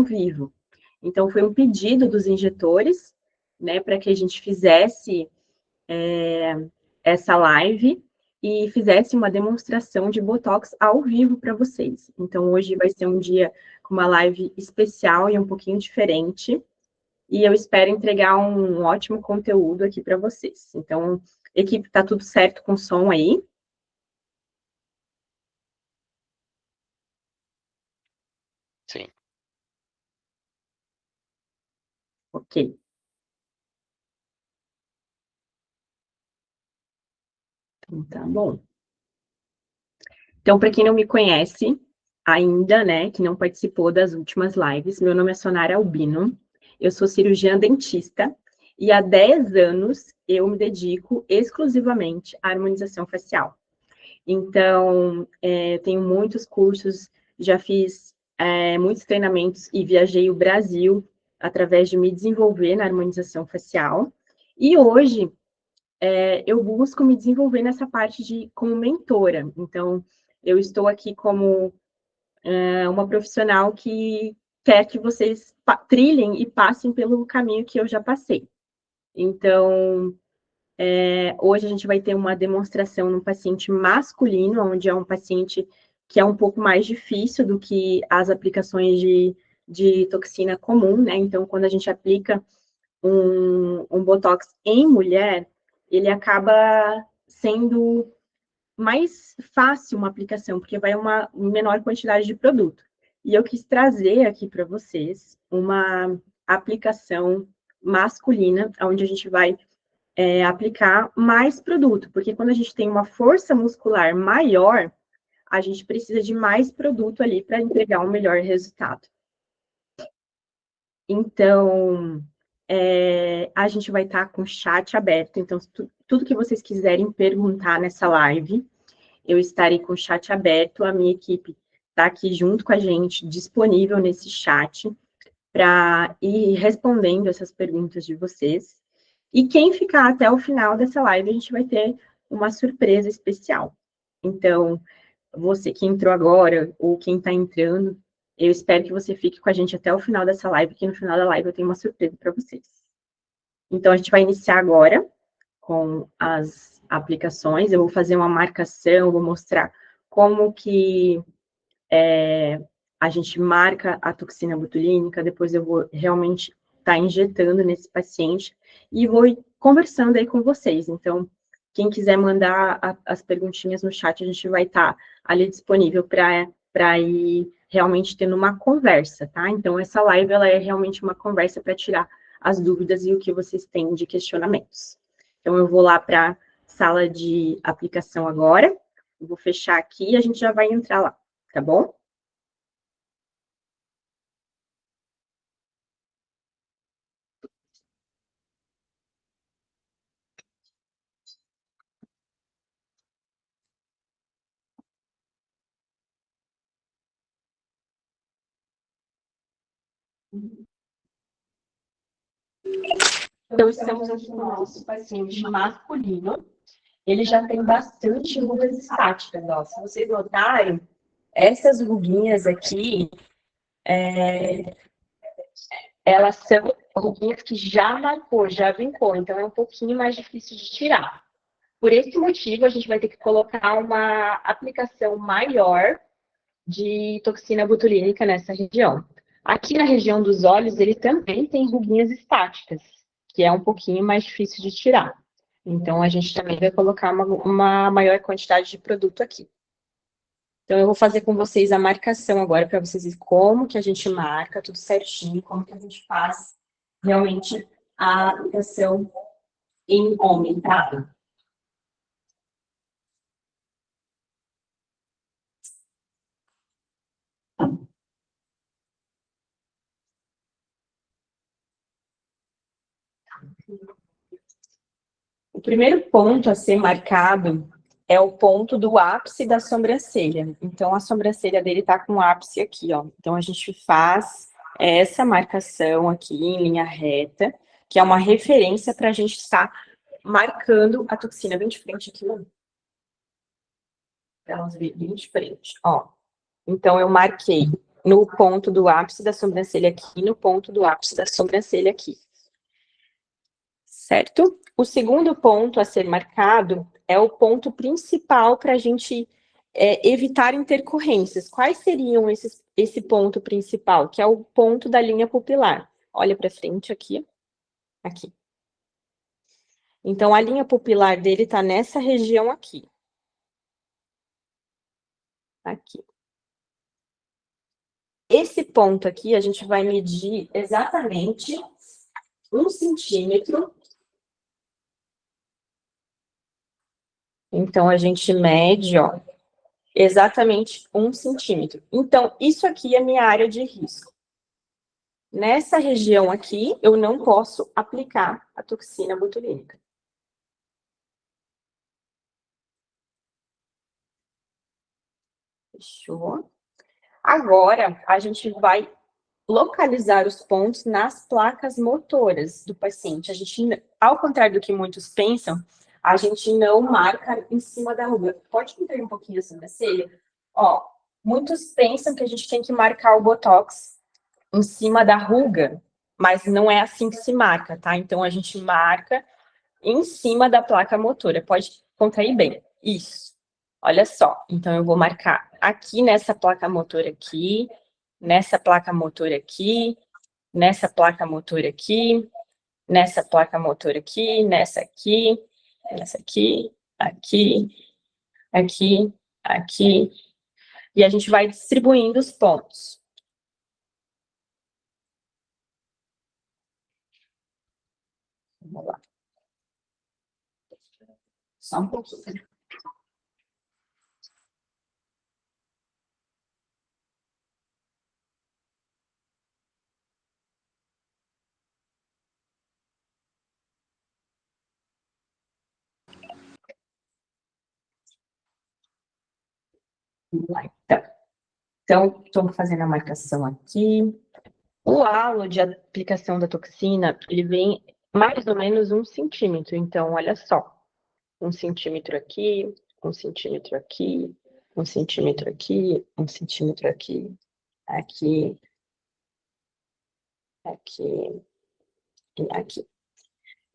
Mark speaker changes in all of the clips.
Speaker 1: vivo. Então, foi um pedido dos injetores, né, para que a gente fizesse essa live e fizesse uma demonstração de Botox ao vivo para vocês. Então, hoje vai ser um dia com uma live especial e um pouquinho diferente, e eu espero entregar um ótimo conteúdo aqui para vocês. Então, equipe, tá tudo certo com o som aí?
Speaker 2: Sim.
Speaker 1: Ok. Então, tá bom. Então, para quem não me conhece ainda, né, que não participou das últimas lives, meu nome é Sonara Albino, eu sou cirurgiã dentista e há 10 anos eu me dedico exclusivamente à harmonização facial. Então, tenho muitos cursos, já fiz muitos treinamentos e viajei o Brasil através de me desenvolver na harmonização facial. E hoje, eu busco me desenvolver nessa parte de como mentora. Então, eu estou aqui como uma profissional que quer que vocês trilhem e passem pelo caminho que eu já passei. Então, hoje a gente vai ter uma demonstração no paciente masculino, onde é um paciente que é um pouco mais difícil do que as aplicações de toxina comum, né? Então, quando a gente aplica um Botox em mulher, ele acaba sendo mais fácil uma aplicação, porque vai uma menor quantidade de produto. E eu quis trazer aqui para vocês uma aplicação masculina, onde a gente vai aplicar mais produto, porque quando a gente tem uma força muscular maior, a gente precisa de mais produto ali para entregar um melhor resultado. Então, a gente vai estar com o chat aberto, então tudo que vocês quiserem perguntar nessa live, eu estarei com o chat aberto, a minha equipe está aqui junto com a gente, disponível nesse chat, para ir respondendo essas perguntas de vocês. E quem ficar até o final dessa live, a gente vai ter uma surpresa especial. Então, você que entrou agora, ou quem está entrando, eu espero que você fique com a gente até o final dessa live, que no final da live eu tenho uma surpresa para vocês. Então, a gente vai iniciar agora com as aplicações. Eu vou fazer uma marcação, vou mostrar como que a gente marca a toxina botulínica, depois eu vou realmente estar injetando nesse paciente e vou conversando aí com vocês. Então, quem quiser mandar as perguntinhas no chat, a gente vai estar ali disponível para ir realmente tendo uma conversa, tá? Então, essa live, ela é realmente uma conversa para tirar as dúvidas e o que vocês têm de questionamentos. Então, eu vou lá para a sala de aplicação agora, eu vou fechar aqui e a gente já vai entrar lá, tá bom? Então, estamos aqui com o nosso paciente masculino. Ele já tem bastante rugas estáticas, ó. Se vocês notarem, essas ruguinhas aqui, elas são ruguinhas que já marcou, já vincou, então é um pouquinho mais difícil de tirar. Por esse motivo, a gente vai ter que colocar uma aplicação maior de toxina botulínica nessa região. Aqui na região dos olhos, ele também tem ruguinhas estáticas, que é um pouquinho mais difícil de tirar. Então, a gente também vai colocar uma maior quantidade de produto aqui. Então, eu vou fazer com vocês a marcação agora, para vocês verem como que a gente marca, tudo certinho, como que a gente faz realmente a aplicação em homem, tá? O primeiro ponto a ser marcado é o ponto do ápice da sobrancelha. Então, a sobrancelha dele tá com o ápice aqui, ó. Então, a gente faz essa marcação aqui em linha reta, que é uma referência para a gente estar marcando a toxina bem de frente aqui, ó. Pra elas verem bem de frente, ó. Então, eu marquei no ponto do ápice da sobrancelha aqui, no ponto do ápice da sobrancelha aqui. Certo? O segundo ponto a ser marcado é o ponto principal para a gente evitar intercorrências. Quais seriam esse ponto principal? Que é o ponto da linha pupilar. Olha para frente aqui. Aqui. Então, a linha pupilar dele está nessa região aqui. Aqui. Esse ponto aqui, a gente vai medir exatamente 1 centímetro. Então, a gente mede, ó, exatamente 1 centímetro. Então, isso aqui é minha área de risco. Nessa região aqui, eu não posso aplicar a toxina botulínica. Fechou? Agora, a gente vai localizar os pontos nas placas motoras do paciente. A gente, ao contrário do que muitos pensam, a gente não marca em cima da ruga. Pode contar um pouquinho a sobrancelha? Ó, muitos pensam que a gente tem que marcar o botox em cima da ruga, mas não é assim que se marca, tá? Então, a gente marca em cima da placa motora. Pode contrair bem. Isso. Olha só. Então, eu vou marcar aqui nessa placa motora aqui, nessa placa motora aqui, nessa placa motora aqui, nessa placa motora aqui, nessa aqui, nessa aqui, aqui, aqui, aqui. E a gente vai distribuindo os pontos. Vamos lá. Só um pouquinho. Vamos lá, então. Então, estou fazendo a marcação aqui. O halo de aplicação da toxina, ele vem mais ou menos 1 centímetro. Então, olha só. 1 centímetro aqui, 1 centímetro aqui, 1 centímetro aqui, 1 centímetro aqui, aqui, aqui e aqui.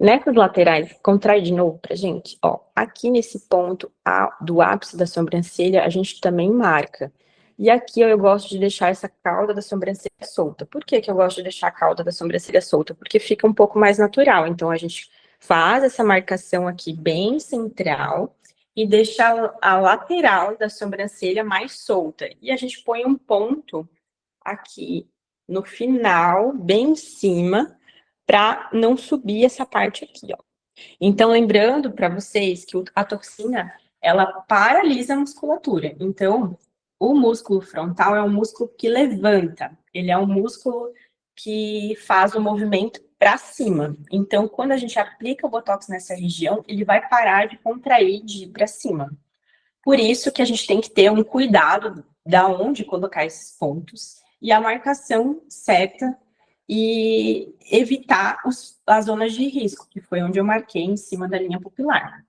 Speaker 1: Nessas laterais, contrai de novo pra gente, ó. Aqui nesse ponto do ápice da sobrancelha, a gente também marca. E aqui eu gosto de deixar essa cauda da sobrancelha solta. Por que que eu gosto de deixar a cauda da sobrancelha solta? Porque fica um pouco mais natural. Então, a gente faz essa marcação aqui bem central e deixa a lateral da sobrancelha mais solta. E a gente põe um ponto aqui no final, bem em cima, para não subir essa parte aqui, ó. Então, lembrando para vocês que a toxina, ela paralisa a musculatura. Então, o músculo frontal é um músculo que levanta. Ele é um músculo que faz o movimento para cima. Então, quando a gente aplica o botox nessa região, ele vai parar de contrair, de ir para cima. Por isso que a gente tem que ter um cuidado da onde colocar esses pontos e a marcação certa e evitar as zonas de risco, que foi onde eu marquei em cima da linha pupilar.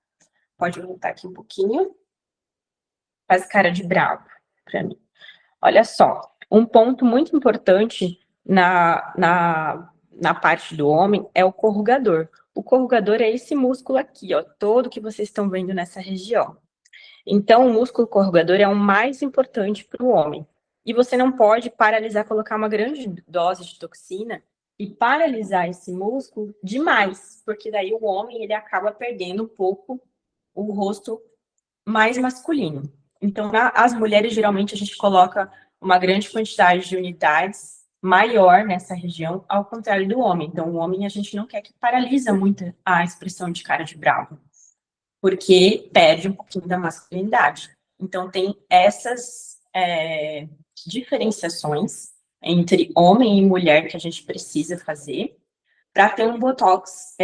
Speaker 1: Pode voltar aqui um pouquinho. Faz cara de bravo para mim. Olha só, um ponto muito importante na parte do homem é o corrugador. O corrugador é esse músculo aqui, ó, todo que vocês estão vendo nessa região. Então, o músculo corrugador é o mais importante para o homem. E você não pode paralisar, colocar uma grande dose de toxina e paralisar esse músculo demais, porque daí o homem ele acaba perdendo um pouco o rosto mais masculino. Então, as mulheres, geralmente, a gente coloca uma grande quantidade de unidades maior nessa região, ao contrário do homem. Então, o homem, a gente não quer que paralisa muito a expressão de cara de bravo, porque perde um pouquinho da masculinidade. Então, tem essas diferenciações entre homem e mulher que a gente precisa fazer para ter um botox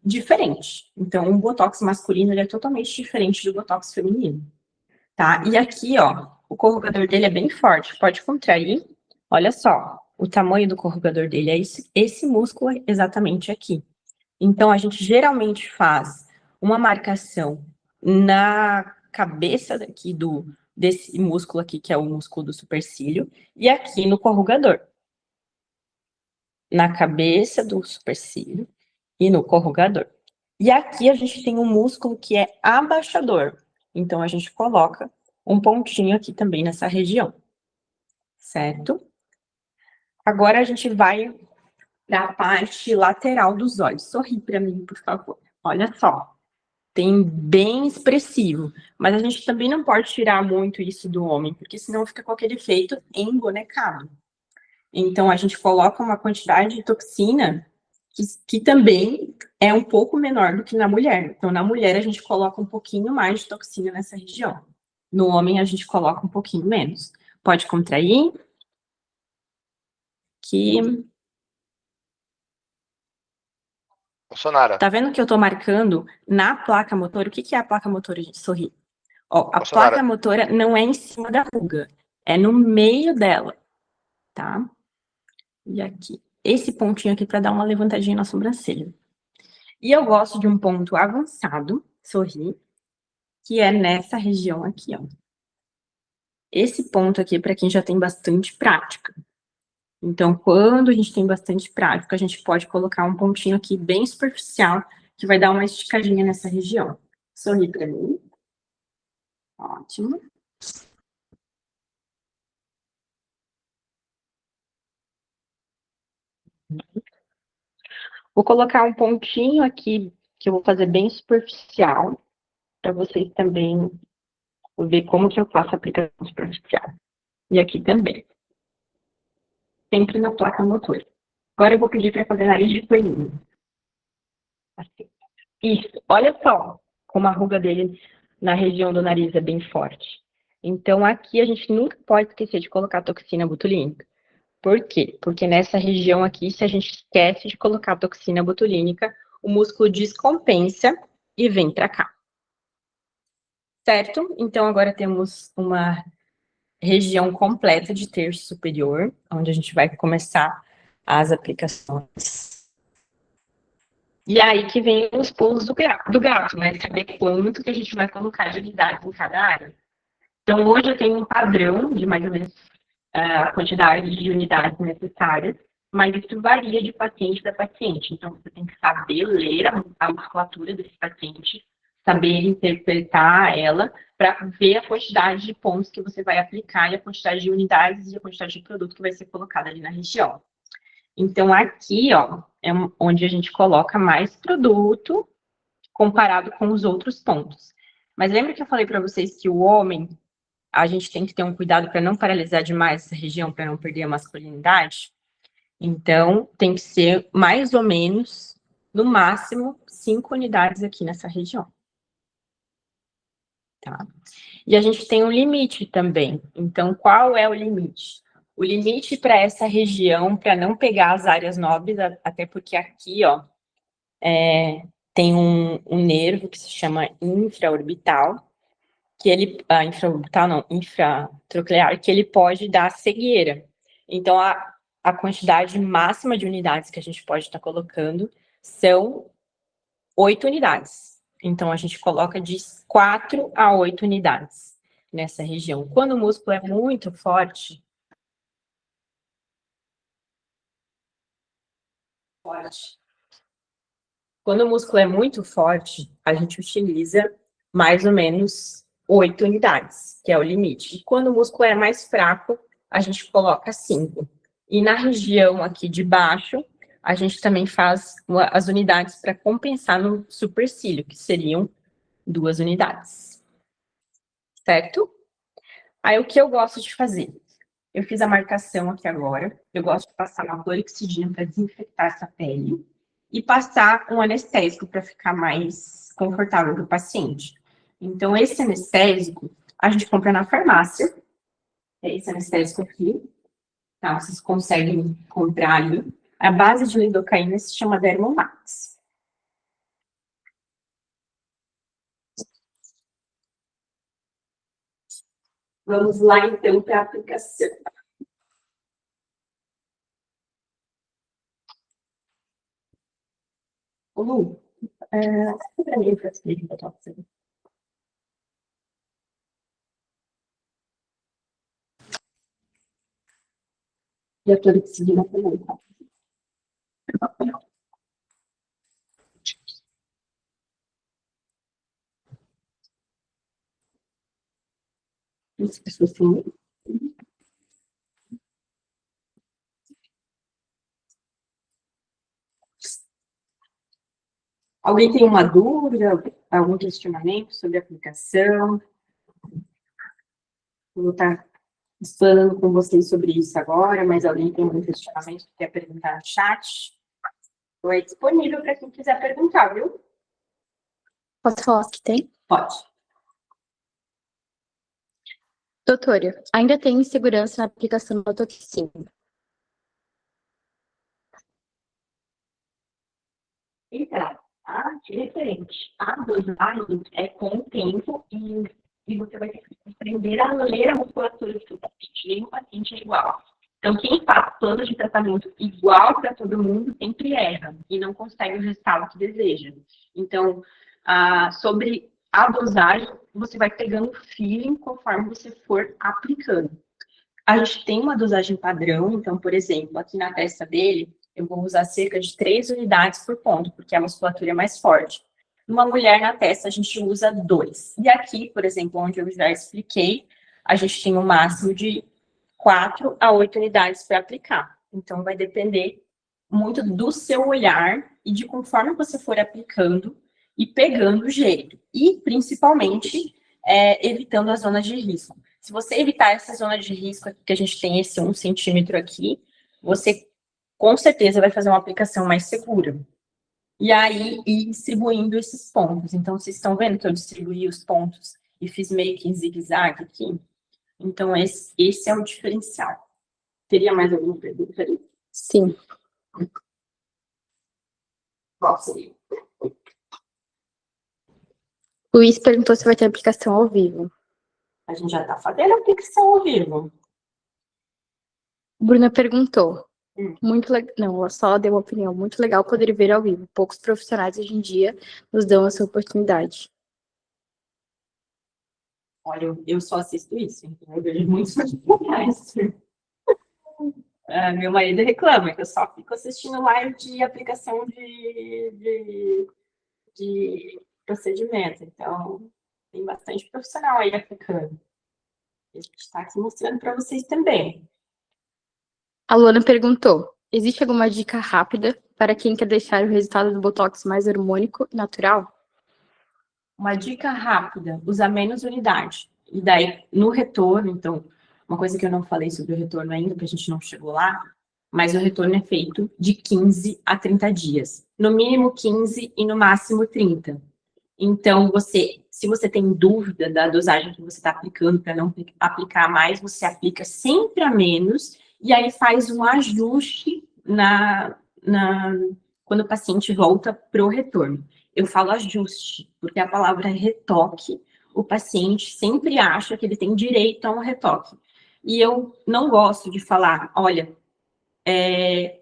Speaker 1: diferente. Então, o botox masculino ele é totalmente diferente do botox feminino, tá? E aqui, ó, o corrugador dele é bem forte, pode contrair. Olha só, o tamanho do corrugador dele é esse músculo exatamente aqui. Então, a gente geralmente faz uma marcação na cabeça aqui do desse músculo aqui, que é o músculo do supercílio, e aqui no corrugador. Na cabeça do supercílio e no corrugador. E aqui a gente tem um músculo que é abaixador. Então, a gente coloca um pontinho aqui também nessa região. Certo? Agora a gente vai para a parte lateral dos olhos. Sorri para mim, por favor. Olha só. Tem bem expressivo. Mas a gente também não pode tirar muito isso do homem, porque senão fica com aquele efeito embonecado. Então, a gente coloca uma quantidade de toxina que também é um pouco menor do que na mulher. Então, na mulher, a gente coloca um pouquinho mais de toxina nessa região. No homem, a gente coloca um pouquinho menos. Pode contrair. Que...
Speaker 2: Bolsonaro.
Speaker 1: Tá vendo que eu tô marcando na placa motora? O que é a placa motora, gente? Sorri. Ó, a
Speaker 2: Bolsonaro.
Speaker 1: placa motora não é em cima da ruga, é no meio dela, tá? E aqui. Esse pontinho aqui para dar uma levantadinha na sobrancelha. E eu gosto de um ponto avançado, sorri, que é nessa região aqui, ó. Esse ponto aqui é para quem já tem bastante prática. Então, quando a gente tem bastante prática, a gente pode colocar um pontinho aqui bem superficial, que vai dar uma esticadinha nessa região. Sorri para mim. Ótimo. Vou colocar um pontinho aqui, que eu vou fazer bem superficial, para vocês também ver como que eu faço a aplicação superficial. E aqui também. Sempre na placa motora. Agora eu vou pedir para fazer nariz de coelhinho. Assim. Isso. Olha só como a ruga dele na região do nariz é bem forte. Então, aqui a gente nunca pode esquecer de colocar toxina botulínica. Por quê? Porque nessa região aqui, se a gente esquece de colocar toxina botulínica, o músculo descompensa e vem para cá. Certo? Então, agora temos uma região completa de terço superior, onde a gente vai começar as aplicações. E aí que vem os pulos do gato, né? Saber quanto que a gente vai colocar de unidades em cada área. Então, hoje eu tenho um padrão de mais ou menos a quantidade de unidades necessárias, mas isso varia de paciente para paciente. Então, você tem que saber ler a musculatura desse paciente, saber interpretar ela, para ver a quantidade de pontos que você vai aplicar e a quantidade de unidades e a quantidade de produto que vai ser colocado ali na região. Então, aqui, ó, é onde a gente coloca mais produto comparado com os outros pontos. Mas lembra que eu falei para vocês que o homem, a gente tem que ter um cuidado para não paralisar demais essa região, para não perder a masculinidade? Então, tem que ser mais ou menos, no máximo, 5 unidades aqui nessa região. Tá? E a gente tem um limite também. Então, qual é o limite? O limite para essa região, para não pegar as áreas nobres, até porque aqui, ó, tem um nervo que se chama infraorbital, que ele, infraorbital não, infratroclear, que ele pode dar cegueira. Então, a quantidade máxima de unidades que a gente pode estar colocando são 8 unidades. Então, a gente coloca de 4 a 8 unidades nessa região. Quando o músculo é muito forte, quando o músculo é muito forte, a gente utiliza mais ou menos 8 unidades, que é o limite. E quando o músculo é mais fraco, a gente coloca 5. E na região aqui de baixo, a gente também faz as unidades para compensar no supercílio, que seriam 2 unidades. Certo? Aí, o que eu gosto de fazer? Eu fiz a marcação aqui agora. Eu gosto de passar uma clorexidina para desinfetar essa pele e passar um anestésico para ficar mais confortável para o paciente. Então, esse anestésico a gente compra na farmácia. É esse anestésico aqui. Tá? Vocês conseguem comprar ali. A base de lidocaína se chama Dermomax. Vamos lá, então, para a aplicação. Ô, Lu, para mim, para explicar o que eu estou fazendo. E a clorexidina também, tá? Isso, pessoas têm. Alguém tem uma dúvida, algum questionamento sobre a aplicação? Eu vou estar falando com vocês sobre isso agora, mas alguém tem algum questionamento que quer perguntar no chat? Estou aí disponível para quem quiser perguntar, viu?
Speaker 3: Posso falar o que tem?
Speaker 1: Pode.
Speaker 3: Doutora, ainda tem insegurança na aplicação da toxina.
Speaker 1: Então, diferente. A dosagem é com o tempo e você vai ter que aprender a ler a musculatura do seu paciente. Nenhum paciente é igual. Então, quem faz plano de tratamento igual para todo mundo sempre erra e não consegue o resultado que deseja. Então, sobre a dosagem, você vai pegando feeling conforme você for aplicando. A gente tem uma dosagem padrão, então, por exemplo, aqui na testa dele, eu vou usar cerca de 3 unidades por ponto, porque a musculatura é mais forte. Numa mulher na testa, a gente usa 2. E aqui, por exemplo, onde eu já expliquei, a gente tem um máximo de 4 a 8 unidades para aplicar. Então, vai depender muito do seu olhar e de conforme você for aplicando e pegando o jeito. E, principalmente, evitando as zonas de risco. Se você evitar essa zona de risco, que a gente tem esse 1 centímetro aqui, você com certeza vai fazer uma aplicação mais segura. E aí, ir distribuindo esses pontos. Então, vocês estão vendo que eu distribuí os pontos e fiz meio que em zigue-zague aqui? Então, esse é o diferencial. Teria mais alguma pergunta ali?
Speaker 3: Sim.
Speaker 1: Qual seria?
Speaker 3: Luiz perguntou se vai ter aplicação ao vivo.
Speaker 1: A gente já está fazendo a aplicação ao vivo.
Speaker 3: Bruna perguntou. Muito legal. Não, ela só deu uma opinião. Muito legal poder ver ao vivo. Poucos profissionais hoje em dia nos dão essa oportunidade.
Speaker 1: Olha, eu só assisto isso, então eu vejo muitos profissionais. Meu marido reclama que eu só fico assistindo live de aplicação de procedimento. Então, tem bastante profissional aí aplicando. A gente está aqui mostrando para vocês também.
Speaker 3: A Luana perguntou. Existe alguma dica rápida para quem quer deixar o resultado do Botox mais harmônico e natural?
Speaker 1: Uma dica rápida, usar menos unidade. E daí, no retorno, então, uma coisa que eu não falei sobre o retorno ainda, que a gente não chegou lá, mas o retorno é feito de 15 a 30 dias. No mínimo 15 e no máximo 30. Então, se você tem dúvida da dosagem que você está aplicando para não aplicar mais, você aplica sempre a menos e aí faz um ajuste quando o paciente volta para o retorno. Eu falo ajuste, porque a palavra retoque, o paciente sempre acha que ele tem direito a um retoque. E eu não gosto de falar, olha,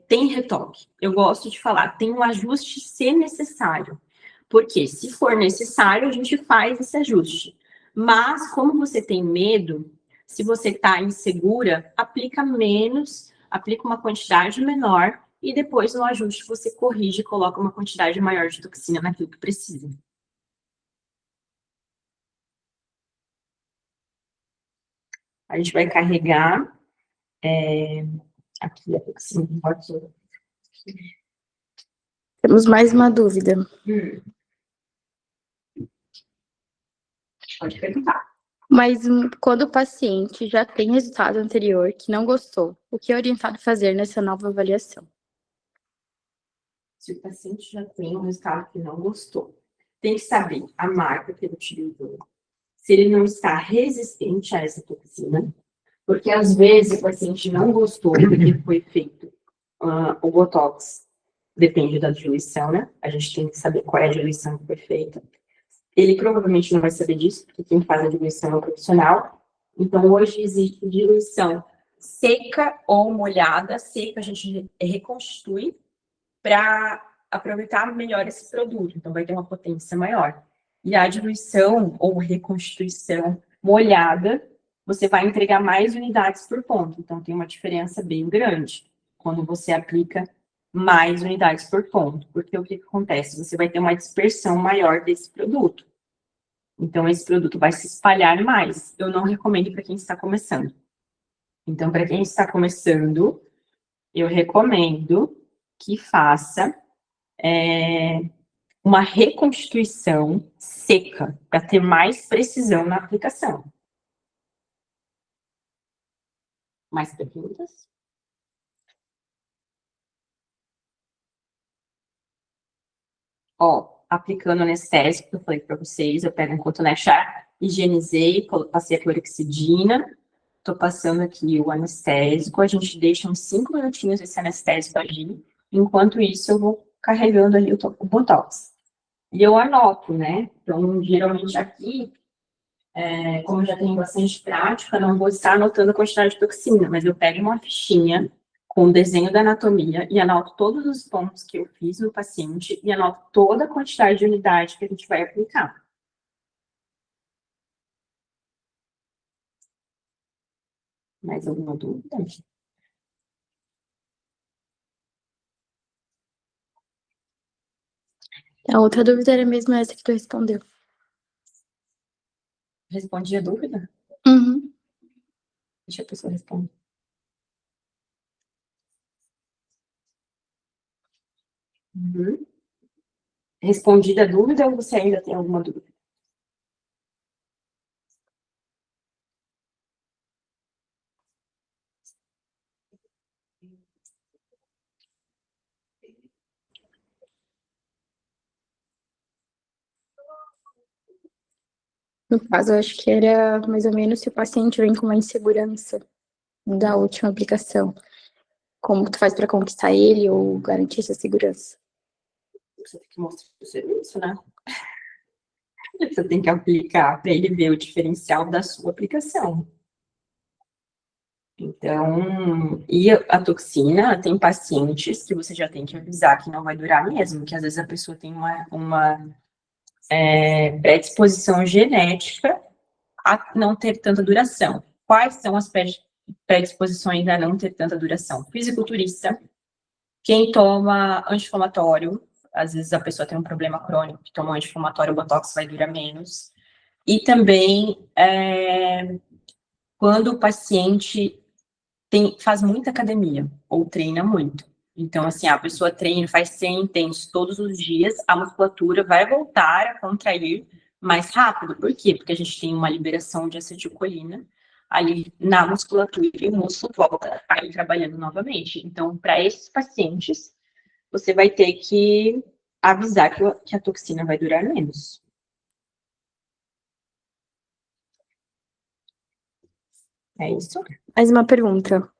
Speaker 1: tem retoque. Eu gosto de falar, tem um ajuste se necessário. Porque se for necessário, a gente faz esse ajuste. Mas, como você tem medo, se você está insegura, aplica menos, aplica uma quantidade menor, e depois no ajuste você corrige e coloca uma quantidade maior de toxina naquilo que precisa. A gente vai carregar aqui a toxina.
Speaker 3: Temos mais uma dúvida.
Speaker 1: Pode perguntar.
Speaker 3: Mas quando o paciente já tem resultado anterior que não gostou, o que é orientado a fazer nessa nova avaliação?
Speaker 1: Se o paciente já tem um resultado que não gostou, tem que saber a marca que ele utilizou, se ele não está resistente a essa toxina, porque às vezes o paciente não gostou porque foi feito o Botox, depende da diluição, né? A gente tem que saber qual é a diluição que foi feita. Ele provavelmente não vai saber disso, porque quem faz a diluição é o profissional. Então, hoje existe diluição seca ou molhada. Seca a gente reconstitui para aproveitar melhor esse produto. Então, vai ter uma potência maior. E a diluição ou reconstituição molhada você vai entregar mais unidades por ponto. Então, tem uma diferença bem grande quando você aplica mais unidades por ponto. Porque o que acontece? Você vai ter uma dispersão maior desse produto. Então, esse produto vai se espalhar mais. Eu não recomendo para quem está começando. Então, para quem está começando, eu recomendo que faça uma reconstituição seca, para ter mais precisão na aplicação. Mais perguntas? Ó, aplicando anestésico, que eu falei para vocês, eu pego um cotonete, higienizei, passei a clorexidina, tô passando aqui o anestésico, a gente deixa uns 5 minutinhos esse anestésico agir, enquanto isso eu vou carregando ali o Botox. E eu anoto, né? Então, geralmente aqui, como eu já tenho bastante prática, não vou estar anotando a quantidade de toxina, mas eu pego uma fichinha com o desenho da anatomia e anoto todos os pontos que eu fiz no paciente e anoto toda a quantidade de unidade que a gente vai aplicar. Mais alguma dúvida?
Speaker 3: A outra dúvida era mesmo essa que tu respondeu.
Speaker 1: Respondi a dúvida?
Speaker 3: Uhum.
Speaker 1: Deixa a pessoa responder. Uhum. Respondida a dúvida ou você ainda tem alguma dúvida?
Speaker 3: No caso, eu acho que era mais ou menos se o paciente vem com uma insegurança da última aplicação. Como tu faz para conquistar ele ou garantir essa segurança?
Speaker 1: Você tem que mostrar o serviço, né? Você tem que aplicar para ele ver o diferencial da sua aplicação. Então, e a toxina, tem pacientes que você já tem que avisar que não vai durar mesmo, que às vezes a pessoa tem uma predisposição genética a não ter tanta duração. Quais são as predisposições a não ter tanta duração? Fisiculturista, quem toma anti-inflamatório, às vezes a pessoa tem um problema crônico, que toma anti-inflamatório, o botox vai durar menos. E também, quando o paciente faz muita academia, ou treina muito. Então, assim, a pessoa treina, faz 100 intensos todos os dias, a musculatura vai voltar a contrair mais rápido. Por quê? Porque a gente tem uma liberação de acetilcolina ali na musculatura e o músculo volta a ir trabalhando novamente. Então, para esses pacientes, você vai ter que avisar que a toxina vai durar menos. É isso?
Speaker 3: Mais uma pergunta.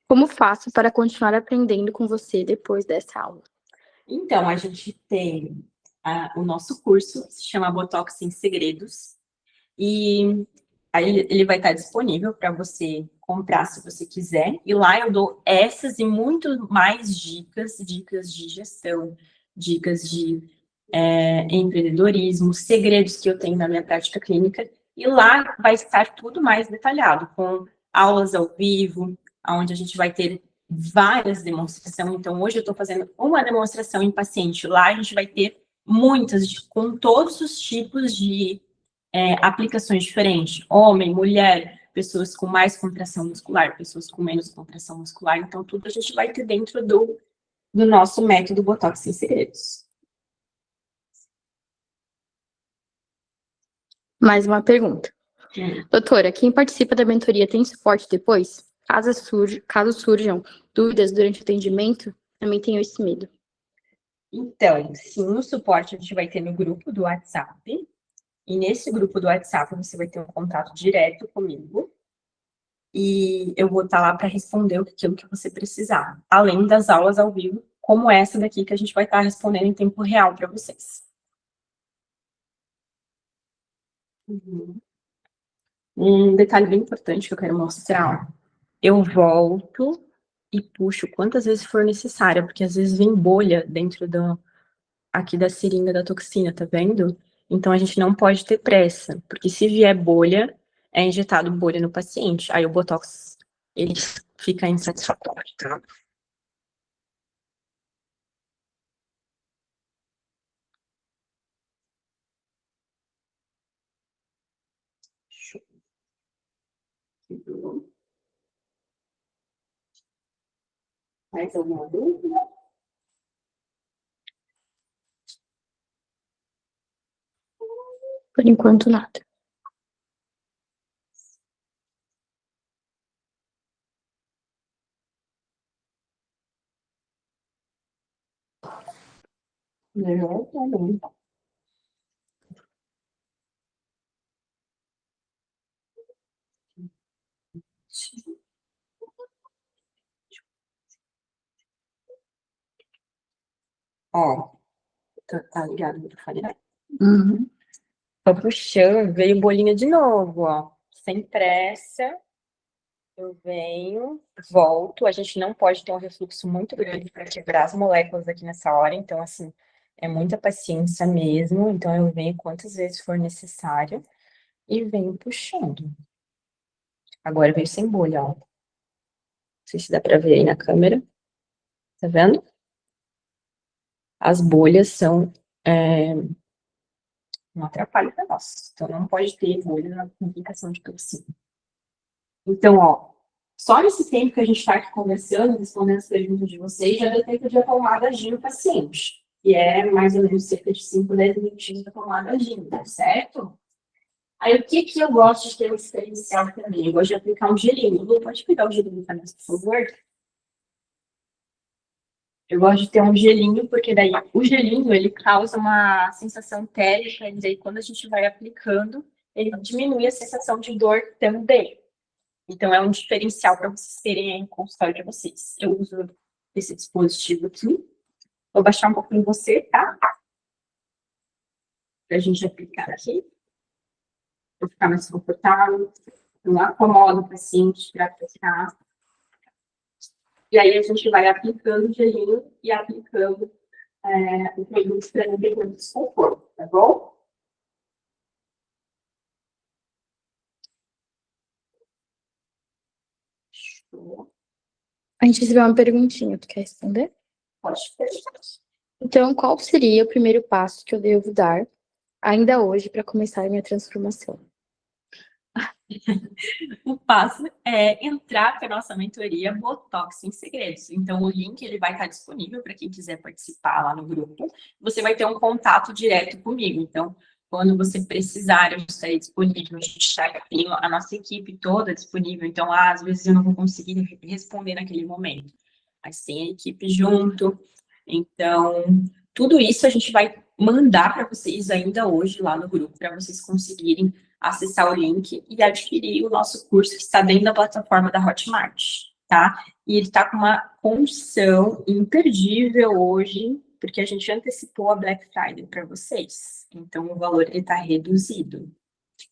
Speaker 3: Como faço para continuar aprendendo com você depois dessa aula?
Speaker 1: Então, a gente tem o nosso curso, se chama Botox Sem Segredos, e aí ele vai estar disponível para você comprar se você quiser, e lá eu dou essas e muito mais dicas de gestão, dicas de empreendedorismo, segredos que eu tenho na minha prática clínica, e lá vai estar tudo mais detalhado, com aulas ao vivo, onde a gente vai ter várias demonstrações. Então, hoje eu estou fazendo uma demonstração em paciente, lá a gente vai ter muitas, com todos os tipos de aplicações diferentes, homem, mulher, pessoas com mais contração muscular, pessoas com menos contração muscular, então tudo a gente vai ter dentro do nosso método Botox Sem Segredos.
Speaker 3: Mais uma pergunta. Doutora, quem participa da mentoria tem suporte depois? Caso surjam dúvidas durante o atendimento, também tenho esse medo.
Speaker 1: Então, sim, o suporte a gente vai ter no grupo do WhatsApp. E nesse grupo do WhatsApp você vai ter um contato direto comigo. E eu vou estar lá para responder aquilo que você precisar. Além das aulas ao vivo, como essa daqui que a gente vai estar respondendo em tempo real para vocês. Um detalhe bem importante que eu quero mostrar, ó. Eu volto e puxo quantas vezes for necessária, porque às vezes vem bolha dentro aqui da seringa da toxina, tá vendo? Então a gente não pode ter pressa, porque se vier bolha, é injetado bolha no paciente. Aí o Botox, ele fica insatisfatório, tá? Mais alguma dúvida?
Speaker 3: Por enquanto, nada.
Speaker 1: Não, tá bom. Ó, tá ligado no microfone, né?
Speaker 3: Uhum.
Speaker 1: Tô puxando, veio bolinha de novo, ó. Sem pressa. Eu venho, volto. A gente não pode ter um refluxo muito grande para quebrar as moléculas aqui nessa hora. Então, assim, é muita paciência mesmo. Então, eu venho quantas vezes for necessário e venho puxando. Agora veio sem bolha, ó. Não sei se dá para ver aí na câmera. Tá vendo? As bolhas são um atrapalho para nós. Então, não pode ter bolha na aplicação de toxina. Então, ó, só nesse tempo que a gente está aqui conversando, respondendo as perguntas de vocês, já deu tempo de eu tomar a agir no paciente, que é mais ou menos cerca de 5, 10 minutinhos para tomar a agir, tá certo? Aí, o que eu gosto de ter um diferencial também? Eu gosto de aplicar um gelinho. Lu, pode pegar o gelinho para nós, por favor? Eu gosto de ter um gelinho, porque daí o gelinho, ele causa uma sensação térmica, e daí quando a gente vai aplicando, ele diminui a sensação de dor também. Então, é um diferencial para vocês terem aí em consultório de vocês. Eu uso esse dispositivo aqui. Vou baixar um pouquinho você, tá? Para a gente aplicar aqui. Para ficar mais confortável. Eu acomodo o paciente para aplicar. E aí, a gente vai aplicando o gelinho e aplicando o produto para não ter muito desconforto, tá bom? Show.
Speaker 3: A gente recebeu uma perguntinha, tu quer responder?
Speaker 1: Pode ter.
Speaker 3: Então, qual seria o primeiro passo que eu devo dar ainda hoje para começar a minha transformação?
Speaker 1: O passo é entrar para a nossa mentoria Botox Sem Segredos. Então, o link ele vai estar disponível para quem quiser participar lá no grupo. Você vai ter um contato direto comigo. Então, quando você precisar, eu estarei disponível. A gente tem a nossa equipe toda disponível. Então, às vezes eu não vou conseguir responder naquele momento. Mas tem a equipe junto. Então, tudo isso a gente vai mandar para vocês ainda hoje lá no grupo, para vocês conseguirem acessar o link e adquirir o nosso curso que está dentro da plataforma da Hotmart, tá? E ele está com uma condição imperdível hoje, porque a gente antecipou a Black Friday para vocês. Então, o valor está reduzido.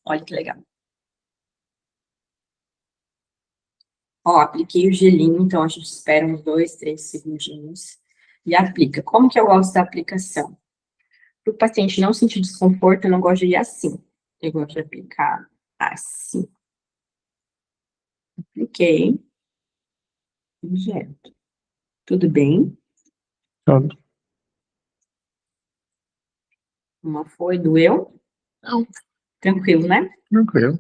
Speaker 1: Olha que legal. Ó, apliquei o gelinho, então a gente espera uns 2, 3 segundinhos e aplica. Como que eu gosto da aplicação? Para o paciente não sentir desconforto, eu não gosto de ir assim. Eu gosto de aplicar assim. Apliquei. Injeto. Tudo bem?
Speaker 2: Tudo.
Speaker 1: Uma foi, doeu?
Speaker 3: Não.
Speaker 1: Tranquilo, né?
Speaker 2: Tranquilo.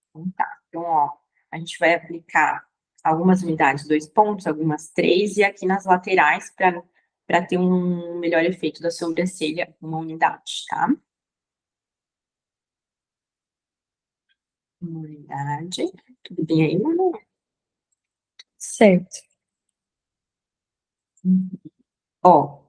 Speaker 1: Então tá. Então, ó, a gente vai aplicar algumas unidades, 2 pontos, algumas 3, e aqui nas laterais, para ter um melhor efeito da sobrancelha, uma unidade, tá? Uma unidade. Tudo bem aí, Manu?
Speaker 3: Certo.
Speaker 1: Ó,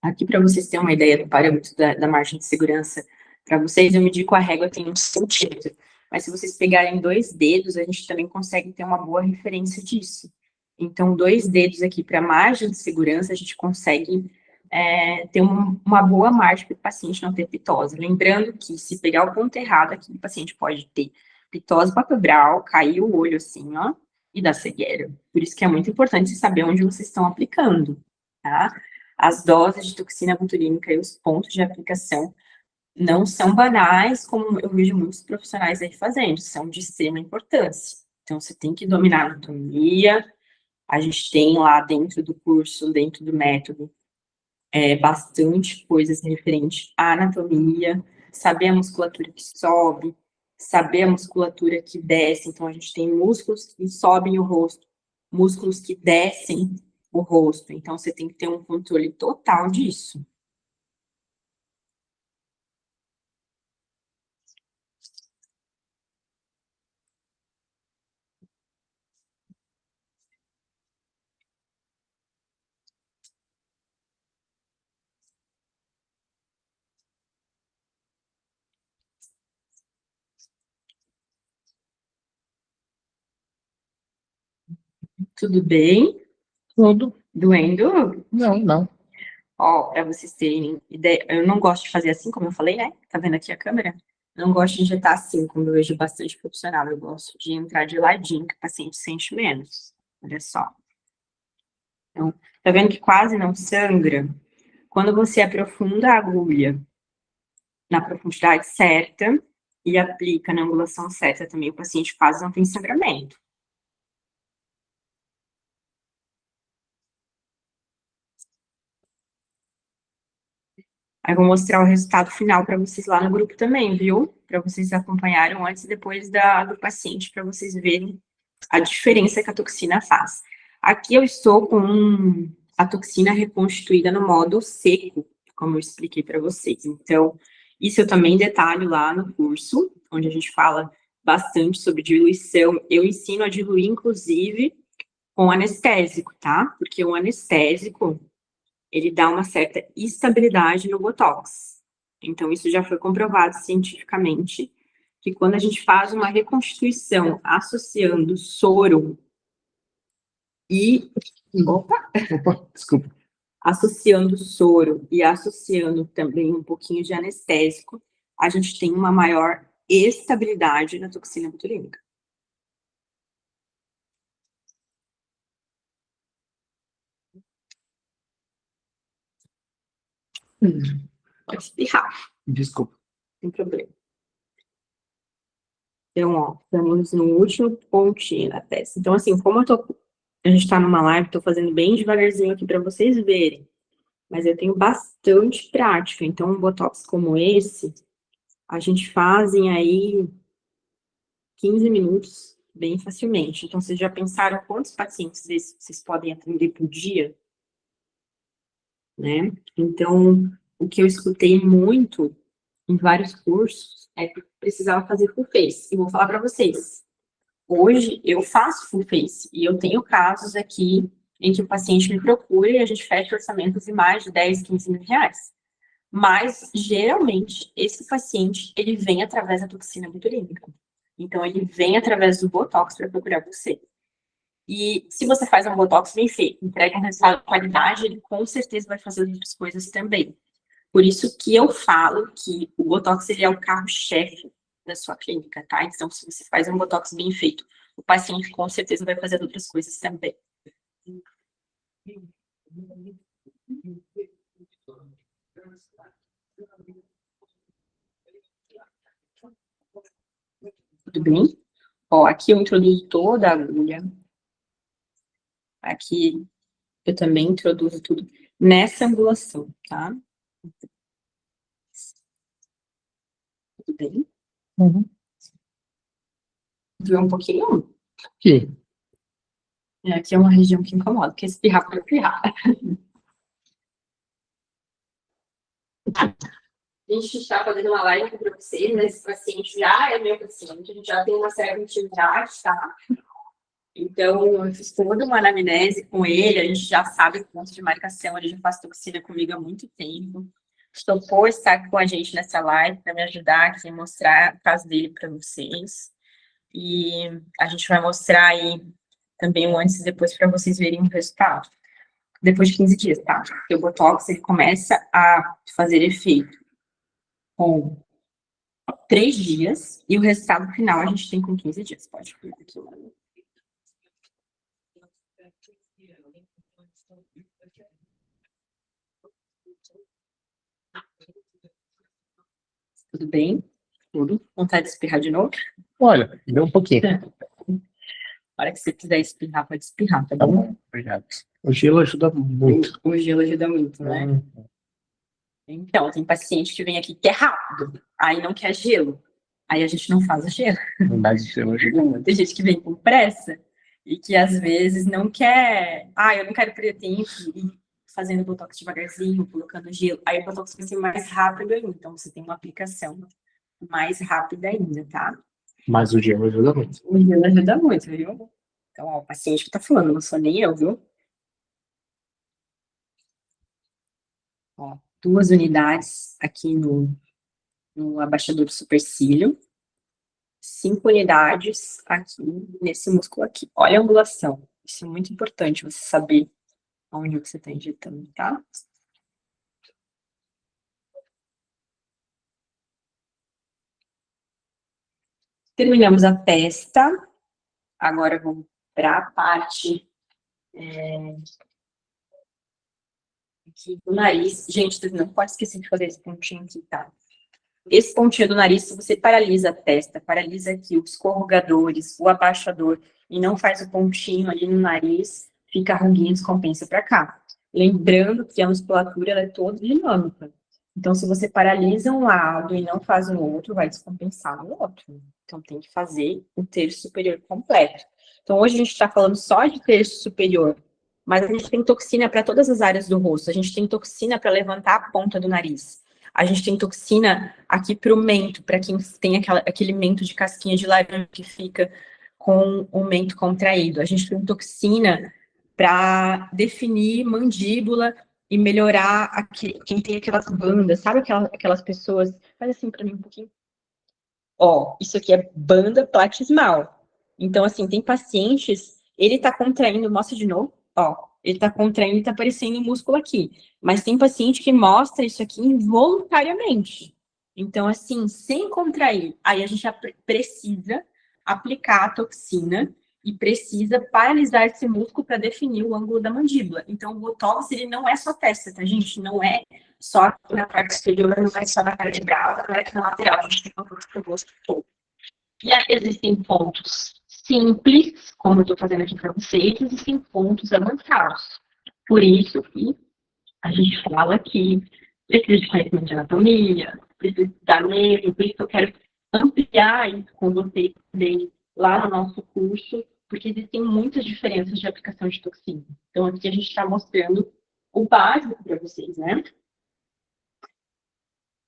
Speaker 1: aqui para vocês terem uma ideia do parâmetro da margem de segurança, para vocês, eu medi com a régua tem 1 centímetro. Mas se vocês pegarem 2 dedos, a gente também consegue ter uma boa referência disso. Então, 2 dedos aqui para margem de segurança, a gente consegue ter uma boa margem para o paciente não ter pitose. Lembrando que se pegar o ponto errado aqui, o paciente pode ter pitose palpebral, cair o olho assim, ó, e dar cegueira. Por isso que é muito importante saber onde vocês estão aplicando, tá? As doses de toxina botulínica e os pontos de aplicação não são banais, como eu vejo muitos profissionais aí fazendo, são de extrema importância. Então, você tem que dominar a anatomia, a gente tem lá dentro do curso, dentro do método, bastante coisas referente à anatomia, saber a musculatura que sobe, saber a musculatura que desce. Então, a gente tem músculos que sobem o rosto, músculos que descem o rosto. Então, você tem que ter um controle total disso. Tudo bem?
Speaker 4: Tudo.
Speaker 1: Doendo?
Speaker 4: Não, não.
Speaker 1: Ó, para vocês terem ideia, eu não gosto de fazer assim, como eu falei, né? Tá vendo aqui a câmera? Não gosto de injetar assim, como eu vejo bastante profissional. Eu gosto de entrar de ladinho, que o paciente sente menos. Olha só. Então, tá vendo que quase não sangra? Quando você aprofunda a agulha na profundidade certa e aplica na angulação certa também, o paciente quase não tem sangramento. Aí eu vou mostrar o resultado final para vocês lá no grupo também, viu? Para vocês acompanharem antes e depois do paciente, para vocês verem a diferença que a toxina faz. Aqui eu estou com a toxina reconstituída no modo seco, como eu expliquei para vocês. Então, isso eu também detalho lá no curso, onde a gente fala bastante sobre diluição. Eu ensino a diluir, inclusive, com anestésico, tá? Porque o anestésico, ele dá uma certa estabilidade no Botox. Então, isso já foi comprovado cientificamente, que quando a gente faz uma reconstituição associando soro e... Opa!
Speaker 4: Opa, desculpa.
Speaker 1: Associando soro e associando também um pouquinho de anestésico, a gente tem uma maior estabilidade na toxina botulínica. Pode espirrar.
Speaker 4: Desculpa.
Speaker 1: Sem problema. Então, ó, estamos no último pontinho da testa. Então, assim, como a gente tá numa live, tô fazendo bem devagarzinho aqui para vocês verem. Mas eu tenho bastante prática. Então, um botox como esse, a gente faz em aí 15 minutos, bem facilmente. Então, vocês já pensaram quantos pacientes desses vocês podem atender por dia? Né? Então, o que eu escutei muito em vários cursos é que precisava fazer full face. E vou falar para vocês, hoje eu faço full face e eu tenho casos aqui em que o paciente me procura e a gente fecha orçamentos de mais de 10, 15 mil reais. Mas, geralmente, esse paciente, ele vem através da toxina botulínica. Então, ele vem através do Botox para procurar você. E se você faz um Botox bem feito, entrega um resultado de qualidade, ele com certeza vai fazer outras coisas também. Por isso que eu falo que o Botox ele é o carro-chefe da sua clínica, tá? Então, se você faz um Botox bem feito, o paciente com certeza vai fazer outras coisas também. Tudo bem? Ó, aqui eu introduzo toda a agulha. Aqui eu também introduzo tudo nessa angulação, tá? Tudo bem?
Speaker 4: Uhum.
Speaker 1: Viu um pouquinho?
Speaker 4: Aqui.
Speaker 1: Aqui é uma região que incomoda, porque espirrar para espirrar. A gente está fazendo uma live para vocês, né? Esse paciente já é meu paciente, a gente já tem uma certa intimidade, tá? Então, eu fiz toda uma anamnese com ele, a gente já sabe o ponto de marcação, ele já faz toxina comigo há muito tempo. Topou estar com a gente nessa live para me ajudar aqui, mostrar o caso dele para vocês. E a gente vai mostrar aí também um antes e depois para vocês verem o resultado. Depois de 15 dias, tá? Porque o Botox, ele começa a fazer efeito com 3 dias e o resultado final a gente tem com 15 dias. Pode vir aqui, mano. Tudo bem?
Speaker 4: Tudo.
Speaker 1: Vontade de espirrar de novo?
Speaker 4: Olha, deu um pouquinho.
Speaker 1: Na hora que você quiser espirrar, pode espirrar, tá
Speaker 4: Tá
Speaker 1: bom?
Speaker 4: bom, obrigado. O gelo ajuda muito.
Speaker 1: O gelo ajuda muito, né? Então, tem paciente que vem aqui que é rápido, aí não quer gelo. Aí a gente não faz o gelo.
Speaker 4: Mas o gelo ajuda muito.
Speaker 1: Tem gente que vem com pressa e que às vezes não quer. Ah, eu não quero perder tempo e ir fazendo botox devagarzinho, colocando gelo. Aí o botox vai ser mais rápido ainda. Então você tem uma aplicação mais rápida ainda, tá?
Speaker 4: Mas o gelo ajuda muito.
Speaker 1: O gelo ajuda muito, viu? Então, ó, o paciente que tá falando, não sou nem eu, viu? Ó, 2 unidades aqui no abaixador do supercílio. 5 unidades aqui, nesse músculo aqui. Olha a angulação. Isso é muito importante, você saber onde você está injetando, tá? Terminamos a testa. Agora vamos para a parte aqui do nariz. Gente, vocês não pode esquecer de fazer esse pontinho aqui, tá? Esse pontinho do nariz, se você paralisa a testa, paralisa aqui os corrugadores, o abaixador, e não faz o pontinho ali no nariz, fica a ruguinha, descompensa para cá. Lembrando que a musculatura ela é toda dinâmica. Então, se você paralisa um lado e não faz o outro, vai descompensar no outro. Então, tem que fazer o terço superior completo. Então, hoje a gente está falando só de terço superior, mas a gente tem toxina para todas as áreas do rosto. A gente tem toxina para levantar a ponta do nariz. A gente tem toxina aqui para o mento, para quem tem aquele mento de casquinha de laranja que fica com o mento contraído. A gente tem toxina para definir mandíbula e melhorar quem tem aquelas bandas, sabe aquelas pessoas... Faz assim para mim um pouquinho. Ó, isso aqui é banda platismal. Então, assim, tem pacientes, ele tá contraindo, mostra de novo, ó, ele tá contraindo e tá aparecendo um músculo aqui. Mas tem paciente que mostra isso aqui involuntariamente. Então, assim, sem contrair, aí a gente precisa aplicar a toxina e precisa paralisar esse músculo para definir o ângulo da mandíbula. Então, o Botox, ele não é só testa, tá, gente? Não é só aqui na parte exterior, não é só na cara de brava, não é aqui na lateral, a gente tem Botox pro rosto todo. E aí existem pontos simples, como eu estou fazendo aqui para vocês, existem pontos avançados. Por isso que a gente fala que precisa de conhecimento de anatomia, precisa estudar mesmo, por isso que eu quero ampliar isso com vocês também lá no nosso curso, porque existem muitas diferenças de aplicação de toxina. Então, aqui a gente está mostrando o básico para vocês, né?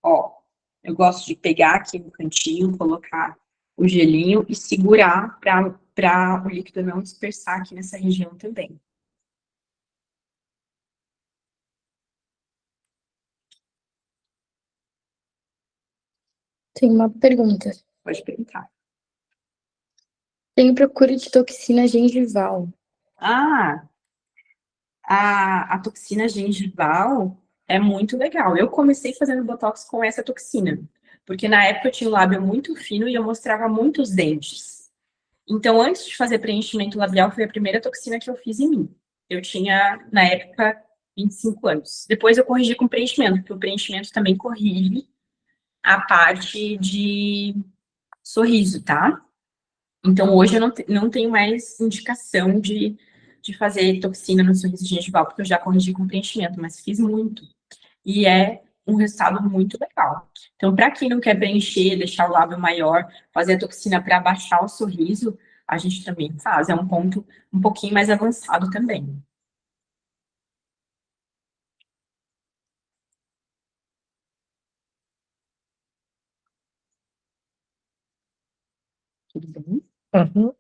Speaker 1: Ó, eu gosto de pegar aqui no cantinho, colocar o gelinho e segurar para o líquido não dispersar aqui nessa região também.
Speaker 3: Tem uma pergunta.
Speaker 1: Pode perguntar.
Speaker 3: Tenho procura de toxina gengival.
Speaker 1: Ah, a toxina gengival é muito legal. Eu comecei fazendo botox com essa toxina, porque na época eu tinha o lábio muito fino e eu mostrava muitos dentes. Então, antes de fazer preenchimento labial, foi a primeira toxina que eu fiz em mim. Eu tinha, na época, 25 anos. Depois eu corrigi com preenchimento, porque o preenchimento também corrige a parte de sorriso, tá? Então, hoje eu não tenho mais indicação de fazer toxina no sorriso gengival, porque eu já corrigi com preenchimento, mas fiz muito. E é um resultado muito legal. Então, para quem não quer preencher, deixar o lábio maior, fazer a toxina para abaixar o sorriso, a gente também faz. É um ponto um pouquinho mais avançado também. Tudo bem?
Speaker 4: Uhum.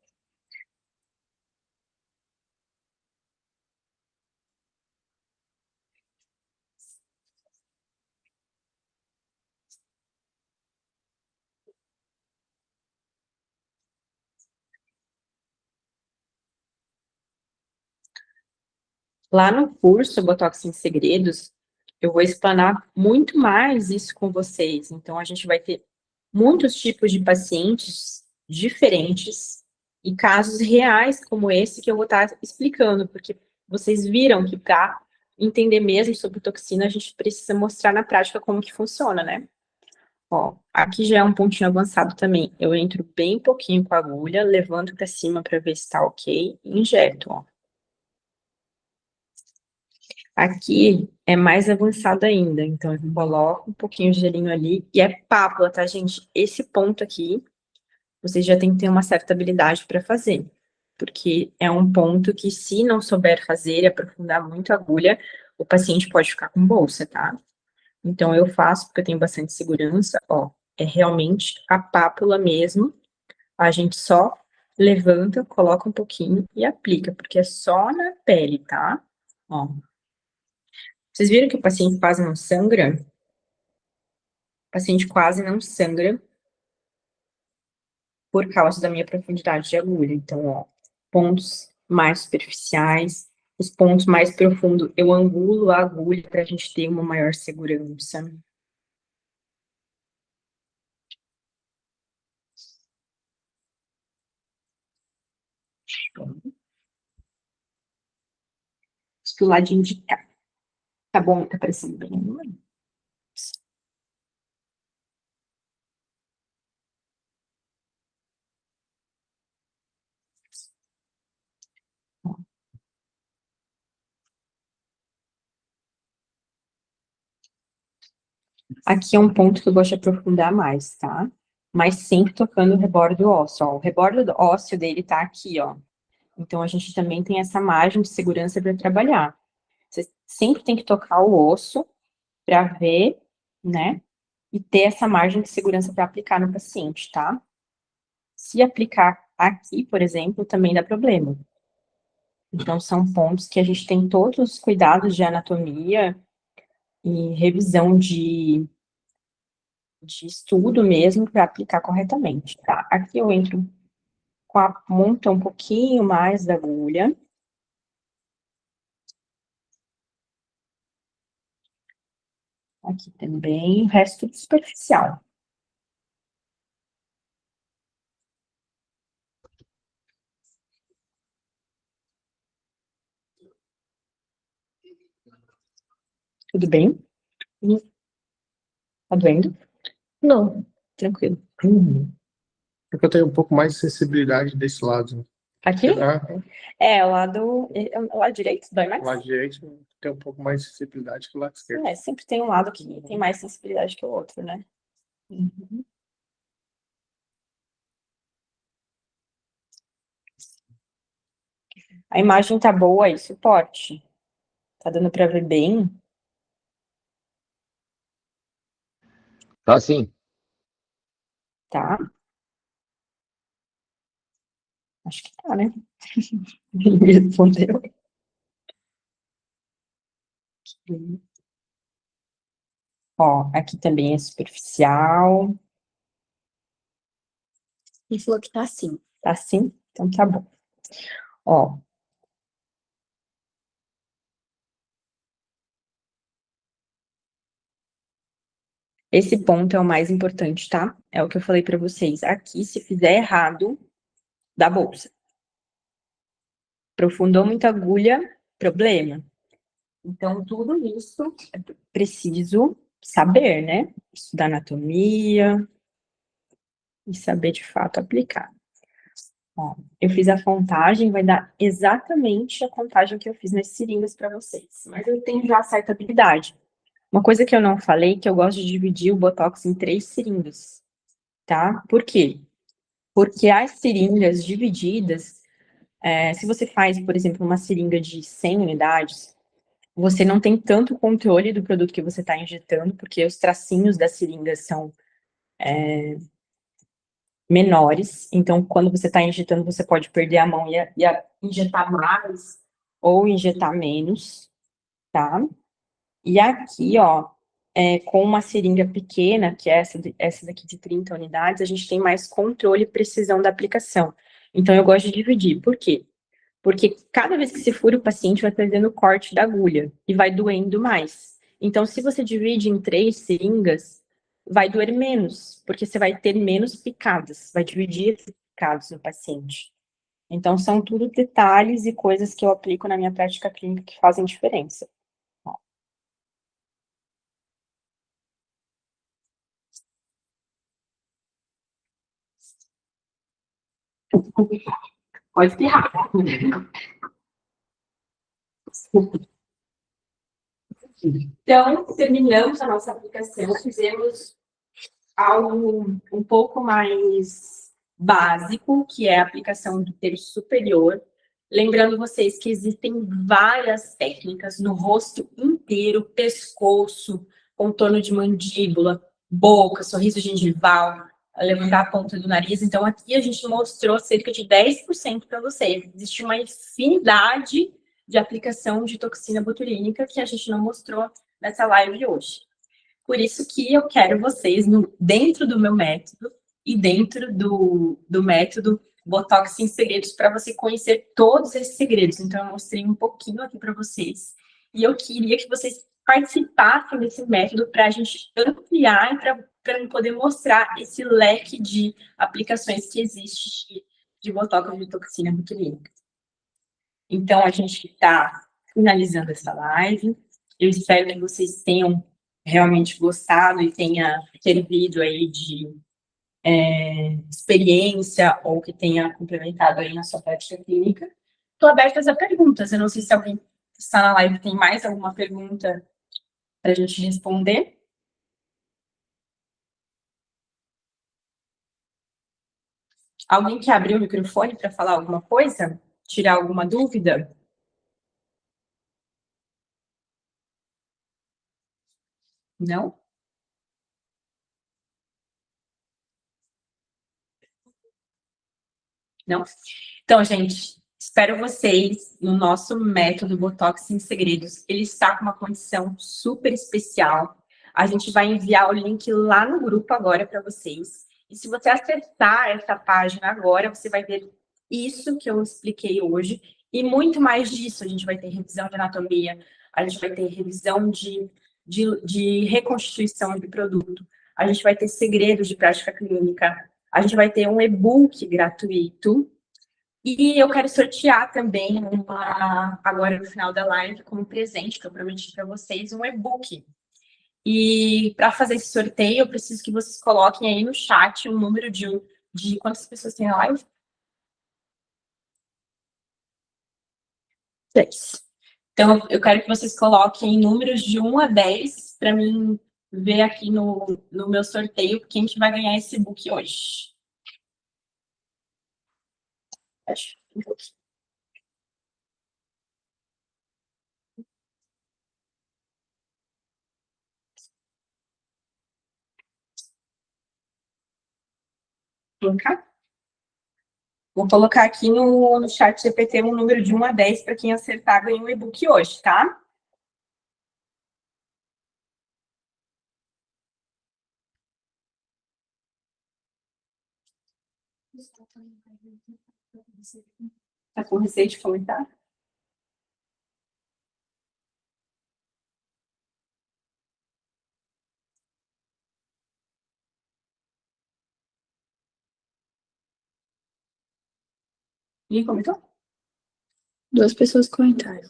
Speaker 1: Lá no curso Botox Sem Segredos, eu vou explanar muito mais isso com vocês. Então, a gente vai ter muitos tipos de pacientes diferentes e casos reais como esse que eu vou estar explicando, porque vocês viram que para entender mesmo sobre toxina, a gente precisa mostrar na prática como que funciona, né? Ó, aqui já é um pontinho avançado também. Eu entro bem pouquinho com a agulha, levanto pra cima pra ver se tá ok e injeto, ó. Aqui é mais avançado ainda, então eu coloco um pouquinho de gelinho ali e é pápula, tá, gente? Esse ponto aqui, vocês já tem que ter uma certa habilidade para fazer, porque é um ponto que, se não souber fazer e aprofundar muito a agulha, o paciente pode ficar com bolsa, tá? Então eu faço porque eu tenho bastante segurança, ó, é realmente a pápula mesmo, a gente só levanta, coloca um pouquinho e aplica, porque é só na pele, tá? Ó. Vocês viram que o paciente quase não sangra? O paciente quase não sangra por causa da minha profundidade de agulha. Então, ó, pontos mais superficiais, os pontos mais profundos, eu angulo a agulha para a gente ter uma maior segurança. Acho que o ladinho de cá. Tá bom? Tá parecendo bem. Aqui é um ponto que eu gosto de aprofundar mais, tá? Mas sempre tocando o rebordo ósseo, ó. O rebordo ósseo dele tá aqui, ó. Então, a gente também tem essa margem de segurança para trabalhar. Você sempre tem que tocar o osso para ver, né? E ter essa margem de segurança para aplicar no paciente, tá? Se aplicar aqui, por exemplo, também dá problema. Então, são pontos que a gente tem todos os cuidados de anatomia e revisão de estudo mesmo para aplicar corretamente, tá? Aqui eu entro com a ponta um pouquinho mais da agulha. Aqui também, o resto tudo superficial. Tudo bem? Tá doendo?
Speaker 3: Não.
Speaker 1: Tranquilo.
Speaker 4: Porque eu tenho um pouco mais de sensibilidade desse lado.
Speaker 1: Aqui?
Speaker 4: Ah,
Speaker 1: O lado direito dói mais?
Speaker 4: o lado direito tem um pouco mais de sensibilidade que o lado esquerdo.
Speaker 1: É, sempre tem um lado que tem mais sensibilidade que o outro, né? Uhum. A imagem tá boa aí, suporte. Tá dando pra ver bem?
Speaker 2: Tá sim.
Speaker 1: Tá. Acho que tá, né? Ninguém respondeu. Ó, aqui também é superficial.
Speaker 3: Ele falou que tá assim.
Speaker 1: Tá assim? Então tá bom. Ó. Esse ponto é o mais importante, tá? É o que eu falei pra vocês. Aqui, se fizer errado, dá bolsa. Aprofundou muita agulha, problema. Então, tudo isso é preciso saber, né? Estudar anatomia e saber, de fato, aplicar. Ó, eu fiz a contagem, vai dar exatamente a contagem que eu fiz nas seringas para vocês. Mas eu tenho já certa habilidade. Uma coisa que eu não falei, que eu gosto de dividir o Botox em 3 seringas, tá? Por quê? Porque as seringas divididas, se você faz, por exemplo, uma seringa de 100 unidades, você não tem tanto controle do produto que você está injetando, porque os tracinhos das seringas são menores. Então, quando você está injetando, você pode perder a mão e injetar mais ou injetar menos, tá? E aqui, ó, com uma seringa pequena, que é essa daqui de 30 unidades, a gente tem mais controle e precisão da aplicação. Então, eu gosto de dividir. Por quê? Porque cada vez que se fura, o paciente vai perdendo o corte da agulha e vai doendo mais. Então, se você divide em 3 seringas, vai doer menos, porque você vai ter menos picadas, vai dividir esses picados no paciente. Então, são tudo detalhes e coisas que eu aplico na minha prática clínica que fazem diferença. Pode espirrar. Então, terminamos a nossa aplicação, fizemos algo um pouco mais básico, que é a aplicação do terço superior. Lembrando vocês que existem várias técnicas no rosto inteiro, pescoço, contorno de mandíbula, boca, sorriso gengival, levantar a ponta do nariz. Então, aqui a gente mostrou cerca de 10% para vocês. Existe uma infinidade de aplicação de toxina botulínica que a gente não mostrou nessa live hoje. Por isso que eu quero vocês dentro do meu método e dentro do método Botox Sem Segredos para você conhecer todos esses segredos. Então, eu mostrei um pouquinho aqui para vocês. E eu queria que vocês participassem desse método para a gente ampliar e para poder mostrar esse leque de aplicações que existe de Botox de toxina botulínica. Então, a gente está finalizando essa live. Eu espero que vocês tenham realmente gostado e tenha servido aí de experiência ou que tenha complementado aí na sua prática clínica. Estou aberta a perguntas. Eu não sei se alguém que está na live tem mais alguma pergunta para a gente responder. Alguém quer abrir o microfone para falar alguma coisa? Tirar alguma dúvida? Não? Não? Então, gente, espero vocês no nosso método Botox Sem Segredos. Ele está com uma condição super especial. A gente vai enviar o link lá no grupo agora para vocês. E se você acessar essa página agora, você vai ver isso que eu expliquei hoje e muito mais disso. A gente vai ter revisão de anatomia, a gente vai ter revisão de reconstituição de produto, a gente vai ter segredos de prática clínica, a gente vai ter um e-book gratuito. E eu quero sortear também agora no final da live, como presente que eu prometi para vocês, um e-book. E para fazer esse sorteio, eu preciso que vocês coloquem aí no chat um número de quantas pessoas tem na live? 10. Então, eu quero que vocês coloquem números de 1 a 10 para mim ver aqui no meu sorteio quem que vai ganhar esse e-book hoje. Acho um pouquinho. Vou colocar aqui no chat GPT um número de 1 a 10 para quem acertar ganha um e-book hoje, tá? Tá com receio de comentar? Ninguém comentou?
Speaker 3: 2 pessoas comentaram.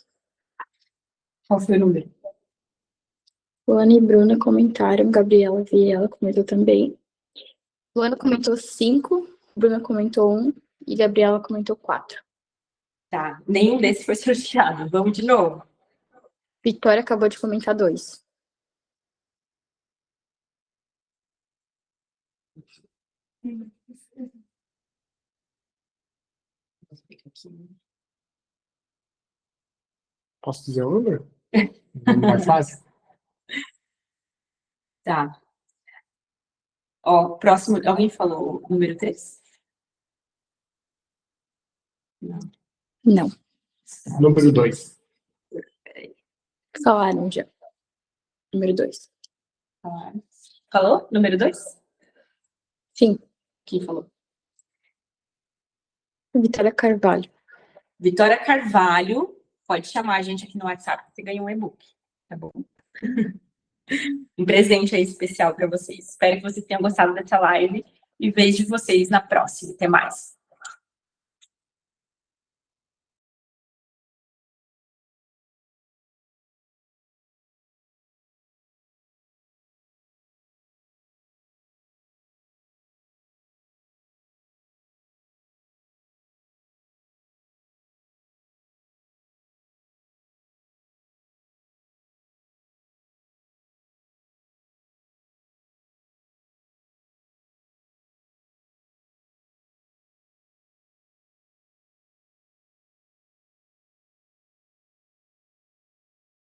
Speaker 1: Qual foi o número?
Speaker 3: Luana e Bruna comentaram, Gabriela Viela comentou também. Luana comentou 5, Bruna comentou 1 e Gabriela comentou 4.
Speaker 1: Tá, nenhum desses foi sorteado. Vamos de novo.
Speaker 3: Vitória acabou de comentar 2.
Speaker 4: Posso dizer o número? Mais fácil?
Speaker 1: Tá. Ó, próximo, alguém falou o número 3? Não.
Speaker 3: Não.
Speaker 4: Número 2.
Speaker 3: Falaram já. Número 2.
Speaker 1: Falou? Número 2?
Speaker 3: Sim.
Speaker 1: Quem falou?
Speaker 3: Vitória Carvalho.
Speaker 1: Vitória Carvalho. Pode chamar a gente aqui no WhatsApp, você ganha um e-book, tá bom? Um presente aí especial para vocês. Espero que vocês tenham gostado dessa live e vejo vocês na próxima. Até mais.